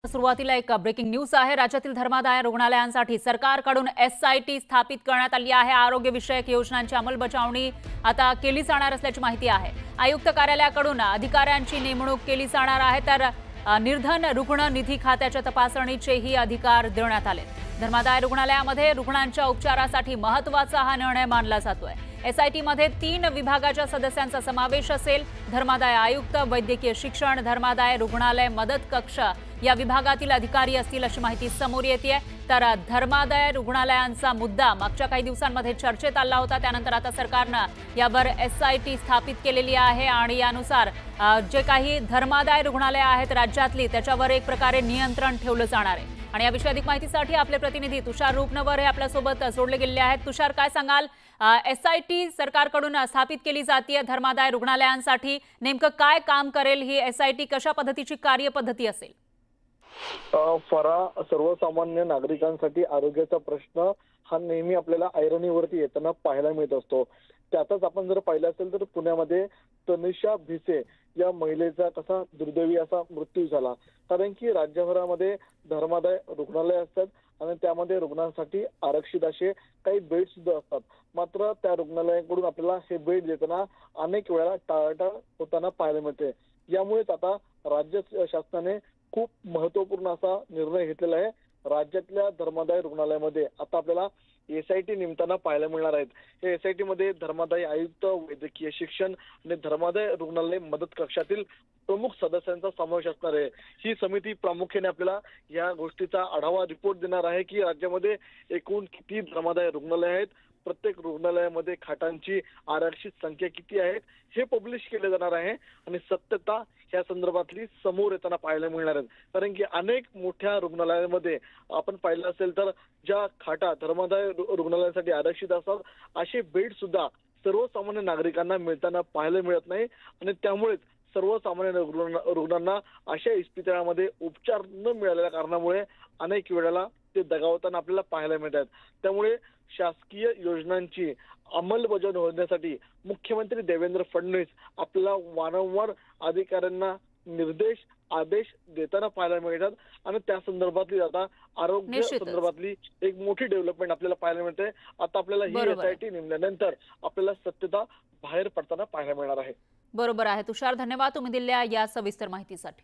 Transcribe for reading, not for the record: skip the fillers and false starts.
सुरुवातीला एक breaking news आहे। राज्यातील धर्मादाय रुग्णालयांसाठी सरकारकडून एसआयटी स्थापित करण्यात आली आहे। आरोग्य विषयक योजनांची अंमलबजावणी आता केली जाणार असल्याची माहिती आहे। आयुक्त कार्यालयाकडून अधिकाऱ्यांची नेमणूक केली जाणार आहे, तर निर्धन रुग्ण निधी खात्याच्या तपासणीचेही अधिकार देण्यात आले। धर्मादाय रुग्णालयामध्ये रुग्णांच्या उपचारासाठी महत्त्वाचा हा निर्णय मानला जातोय। एसआयटी मध्ये 3 विभागाच्या सदस्यांचा समावेश असेल। धर्मादाय आयुक्त, वैद्यकीय शिक्षण, धर्मादाय रुग्णालय मदत कक्ष या विभागातील अधिकारी असतील अशी माहिती समोर येते। तर धर्मादाय रुग्णालयांचा मुद्दा मागच्या काही दिवसांमध्ये चर्चेत आला होता, त्यानंतर आता सरकारने यावर एसआयटी स्थापित केलेली आहे आणि यानुसार जे काही धर्मादाय रुग्णालय आहेत राज्यातली त्याच्यावर एक प्रकारे नियंत्रण ठेवलं जाणार आहे। आणि याविषयी अधिक माहितीसाठी आपले प्रतिनिधी तुषार रूपनवर हे आपल्यासोबत जोडले गेले आहेत। तुषार, काय सांगाल, एसआयटी सरकारकडून स्थापित केली जाते धर्मादाय रुग्णालयांसाठी, नेमकं काय काम करेल ही एसआयटी, कशा पद्धतीची कार्यपद्धती असेल? सर्वसामान्य नागरिकांसाठी आरोग्याचा प्रश्न हा नेहमी आपल्याला ऐरणीवरती येताना पाहायला मिळत असतो। त्यातच आपण जर पाहिलं असेल तर पुण्यामध्ये तनिषा भिसे या महिलेचा कसा दुर्दैवी असा मृत्यू झाला, कारण की राज्यभरामध्ये धर्मादाय रुग्णालय असतात आणि त्यामध्ये रुग्णांसाठी आरक्षित असे काही बेड सुद्धा असतात। मात्र त्या रुग्णालयाकडून आपल्याला हे बेड देताना अनेक वेळा टाळाटाळ होताना पाहायला मिळते। यामुळेच आता राज्य शासनाने खूप महत्वपूर्ण असा निर्णय घेतलेला आहे। राज्यातल्या धर्मादाय रुग्णालयामध्ये आता आपल्याला एसआयटी नेमताना पाहायला मिळणार आहेत। हे एसआयटी मध्ये धर्मादाय आयुक्त, वैद्यकीय शिक्षण आणि धर्मादाय रुग्णालय मदत कक्षातील प्रमुख सदस्यांचा समावेश असणार आहे। ही समिती प्रामुख्याने आपल्याला या गोष्टीचा आढावा रिपोर्ट देणार आहे की राज्यामध्ये एकूण किती धर्मादाय रुग्णालय आहेत, प्रत्येक रुग्णालयामध्ये खाटांची आरक्षित संख्या किती आहेत हे पब्लिश केले जाणार आहे आणि सत्यता या संदर्भातली समोर येताना पाहायला मिळणार आहेत। कारण की अनेक मोठ्या रुग्णालयांमध्ये आपण पाहिलं असेल तर ज्या खाटा धर्मादाय रुग्णालयासाठी आरक्षित असतात असे बेड सुद्धा सर्वसामान्य नागरिकांना मिळताना पाहायला मिळत नाही आणि त्यामुळेच सर्वसामान्य रुग्णांना अशा इस्पितळामध्ये उपचार न मिळालेल्या कारणामुळे अनेक वेळेला ते दगावताना आपल्याला पाहायला मिळतात। त्यामुळे शासकीय योजनांची अंमलबजावणी होण्यासाठी मुख्यमंत्री देवेंद्र फडणवीस आपल्याला वारंवार अधिकाऱ्यांना आदेश देताना पाहायला मिळतात आणि त्या संदर्भातली आता आरोग्य संदर्भातली एक मोठी डेव्हलपमेंट आपल्याला पाहायला मिळते। आता आपल्याला ही एसआयटी नेमल्यानंतर आपल्याला सत्यता बाहेर पडताना पाहायला मिळणार आहे। बरोबर आहे तुषार, धन्यवाद तुम्ही दिलेल्या या सविस्तर माहितीसाठी।